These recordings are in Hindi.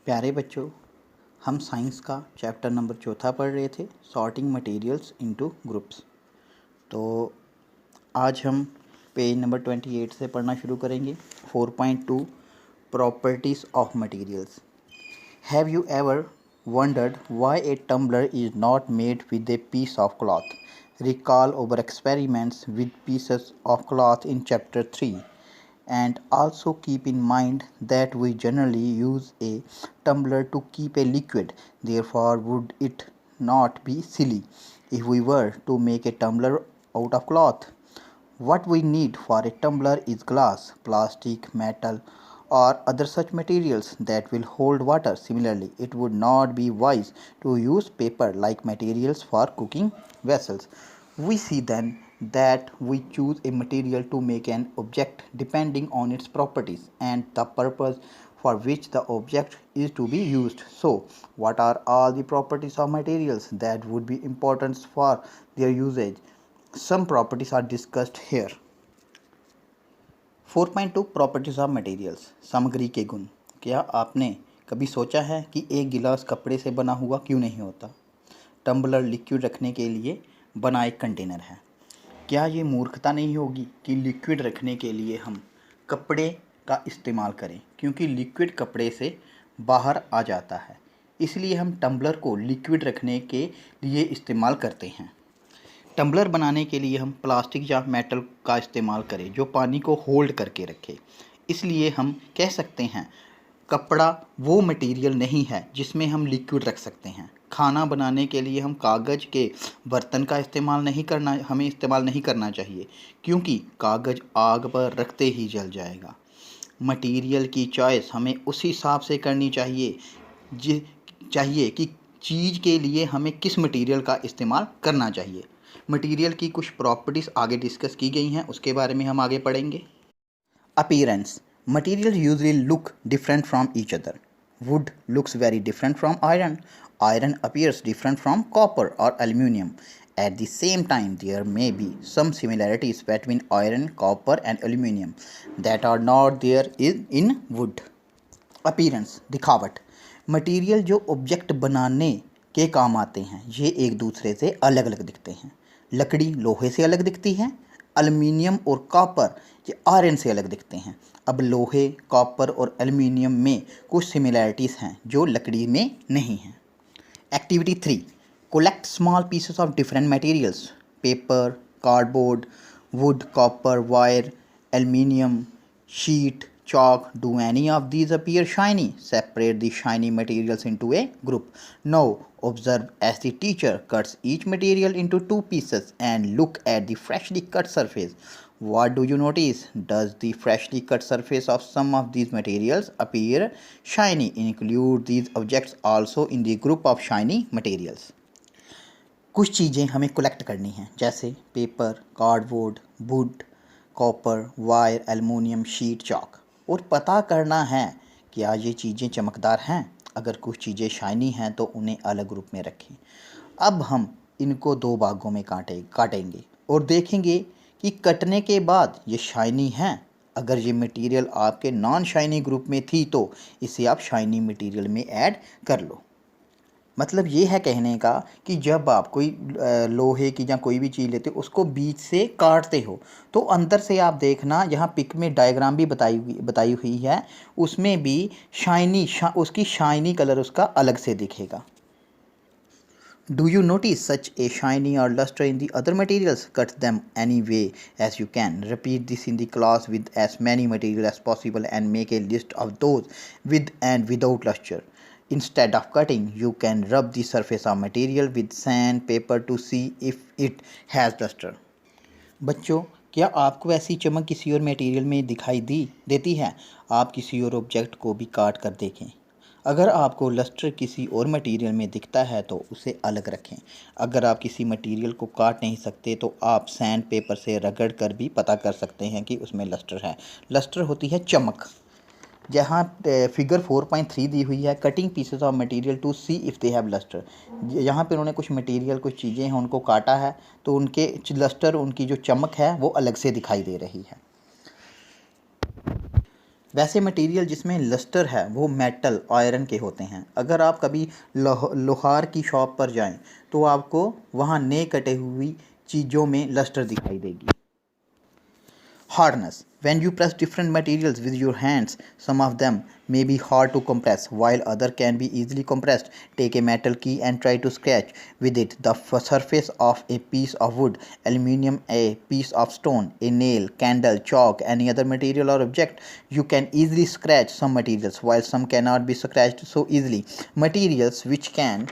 प्यारे बच्चों, हम साइंस का चैप्टर नंबर 4 पढ़ रहे थे, सॉर्टिंग मटेरियल्स इनटू ग्रुप्स। तो आज हम पेज नंबर 28 से पढ़ना शुरू करेंगे। 4.2 properties of materials. Have you ever wondered why a tumbler is not made with a piece of cloth? Recall our experiments with pieces of cloth in chapter 3. And also keep in mind that we generally use a tumbler to keep a liquid. Therefore, would it not be silly if we were to make a tumbler out of cloth? What we need for a tumbler is glass, plastic, metal, or other such materials that will hold water. Similarly, it would not be wise to use paper like materials for cooking vessels. We see then that we choose a material to make an object depending on its properties and the purpose for which the object is to be used. So, what are all the properties of materials that would be important for their usage? Some properties are discussed here. 4.2 properties of materials. सामग्री के गुण। क्या आपने कभी सोचा है कि एक गिलास कपड़े से बना हुआ क्यों नहीं होता? टम्बलर लिक्विड रखने के लिए बना एक कंटेनर है। क्या ये मूर्खता नहीं होगी कि लिक्विड रखने के लिए हम कपड़े का इस्तेमाल करें, क्योंकि लिक्विड कपड़े से बाहर आ जाता है, इसलिए हम टम्बलर को लिक्विड रखने के लिए इस्तेमाल करते हैं। टम्बलर बनाने के लिए हम प्लास्टिक या मेटल का इस्तेमाल करें जो पानी को होल्ड करके रखे। इसलिए हम कह सकते हैं कपड़ा वो मटेरियल नहीं है जिसमें हम लिक्विड रख सकते हैं। खाना बनाने के लिए हम कागज़ के बर्तन का हमें इस्तेमाल नहीं करना चाहिए, क्योंकि कागज़ आग पर रखते ही जल जाएगा। मटेरियल की चॉइस हमें उस हिसाब से करनी चाहिए कि चीज़ के लिए हमें किस मटेरियल का इस्तेमाल करना चाहिए। मटेरियल की कुछ प्रॉपर्टीज़ आगे डिस्कस की गई हैं, उसके बारे में हम आगे पढ़ेंगे। Appearance. Material usually look different from each other. Would looks very different from iron. Iron appears different from copper or aluminium. At the same time, there may be some similarities between iron, copper and aluminium that are not there in wood. Appearance, दिखावट। मटेरियल जो ऑब्जेक्ट बनाने के काम आते हैं ये एक दूसरे से अलग अलग दिखते हैं। लकड़ी लोहे से अलग दिखती है, एल्युमिनियम और कॉपर ये आयरन से अलग दिखते हैं। अब लोहे, कॉपर और एल्युमिनियम में कुछ सिमिलैरिटीज़ हैं जो लकड़ी में नहीं हैं। Activity 3, collect small pieces of different materials: paper, cardboard, wood, copper, wire, aluminium, sheet, chalk. Do any of these appear shiny? Separate the shiny materials into a group. Now observe as the teacher cuts each material into 2 pieces and look at the freshly cut surface. What do you notice? Does the freshly cut surface of some of these materials appear shiny? Include these objects also in the group of shiny materials. कुछ चीज़ें हमें कलेक्ट करनी हैं, जैसे paper, cardboard, would, copper, wire, aluminium, sheet, chalk, और पता करना है क्या ये चीज़ें चमकदार हैं। अगर कुछ चीज़ें शाइनी हैं तो उन्हें अलग ग्रुप में रखें। अब हम इनको 2 भागों में काटेंगे और देखेंगे कि कटने के बाद ये शाइनी हैं। अगर ये मटेरियल आपके नॉन शाइनी ग्रुप में थी तो इसे आप शाइनी मटेरियल में ऐड कर लो। मतलब ये है कहने का कि जब आप कोई लोहे की या कोई भी चीज़ लेते हो उसको बीच से काटते हो तो अंदर से आप देखना, यहाँ पिक में डायग्राम भी बताई हुई है, उसमें भी उसकी शाइनी कलर उसका अलग से दिखेगा। Do you notice such a shiny or luster in the other materials? Cut them any way as you can. Repeat this in the class with as many materials as possible and make a list of those with and without luster. Instead of cutting, you can rub the surface of material with sandpaper to see if it has luster. बच्चों, क्या आपको ऐसी चमक किसी और मटेरियल में दिखाई देती है? आप किसी और ऑब्जेक्ट को भी काट कर देखें। अगर आपको लस्टर किसी और मटेरियल में दिखता है तो उसे अलग रखें। अगर आप किसी मटेरियल को काट नहीं सकते तो आप सैंड पेपर से रगड़ कर भी पता कर सकते हैं कि उसमें लस्टर है। लस्टर होती है चमक। जहाँ फिगर 4.3 दी हुई है, cutting pieces of material to see if they have lustre. यहाँ पे उन्होंने कुछ मटेरियल, कुछ चीज़ें हैं उनको काटा है तो उनके लस्टर, उनकी जो चमक है वो अलग से दिखाई दे रही है। वैसे मटेरियल जिसमें लस्टर है वो मेटल आयरन के होते हैं। अगर आप कभी लोहार की शॉप पर जाएं तो आपको वहाँ नए कटे हुई चीज़ों में लस्टर दिखाई देगी। Hardness. When you press different materials with your hands, some of them may be hard to compress, while other can be easily compressed. Take a metal key and try to scratch with it the surface of a piece of wood, aluminium, a piece of stone, a nail, candle, chalk, any other material or object. You can easily scratch some materials, while some cannot be scratched so easily. Materials which can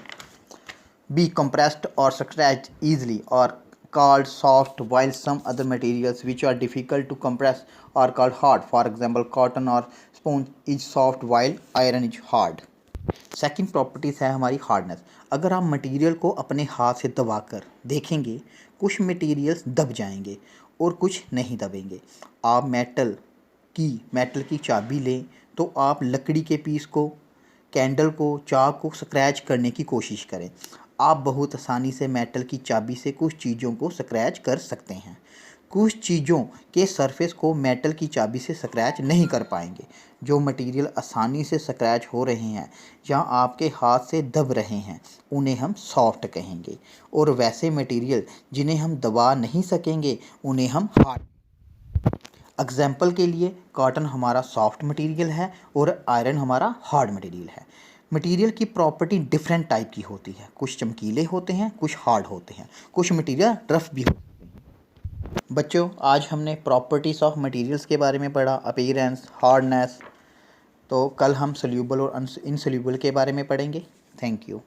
be compressed or scratched easily are called soft, while some other materials which are difficult to compress are called hard. For example, cotton or sponge is soft while iron is hard. Second properties है हमारी हार्डनेस। अगर आप मटेरियल को अपने हाथ से दबाकर देखेंगे, कुछ मटेरियल्स दब जाएंगे और कुछ नहीं दबेंगे। आप मेटल की चाबी लें तो आप लकड़ी के पीस को, कैंडल को, चाक को स्क्रैच करने की कोशिश करें। आप बहुत आसानी से मेटल की चाबी से कुछ चीज़ों को स्क्रैच कर सकते हैं। कुछ चीज़ों के सरफेस को मेटल की चाबी से स्क्रैच नहीं कर पाएंगे। जो मटेरियल आसानी से स्क्रैच हो रहे हैं या आपके हाथ से दब रहे हैं उन्हें हम सॉफ्ट कहेंगे, और वैसे मटेरियल जिन्हें हम दबा नहीं सकेंगे उन्हें हम हार्ड। एग्जाम्पल के लिए कॉटन हमारा सॉफ्ट मटेरियल है और आयरन हमारा हार्ड मटेरियल है। मटेरियल की प्रॉपर्टी डिफरेंट टाइप की होती है, कुछ चमकीले होते हैं, कुछ हार्ड होते हैं, कुछ मटेरियल रफ भी होते हैं। बच्चों, आज हमने प्रॉपर्टीज़ ऑफ मटेरियल्स के बारे में पढ़ा, अपीयरेंस, हार्डनेस। तो कल हम सोल्यूबल और इनसोल्यूबल के बारे में पढ़ेंगे। Thank you.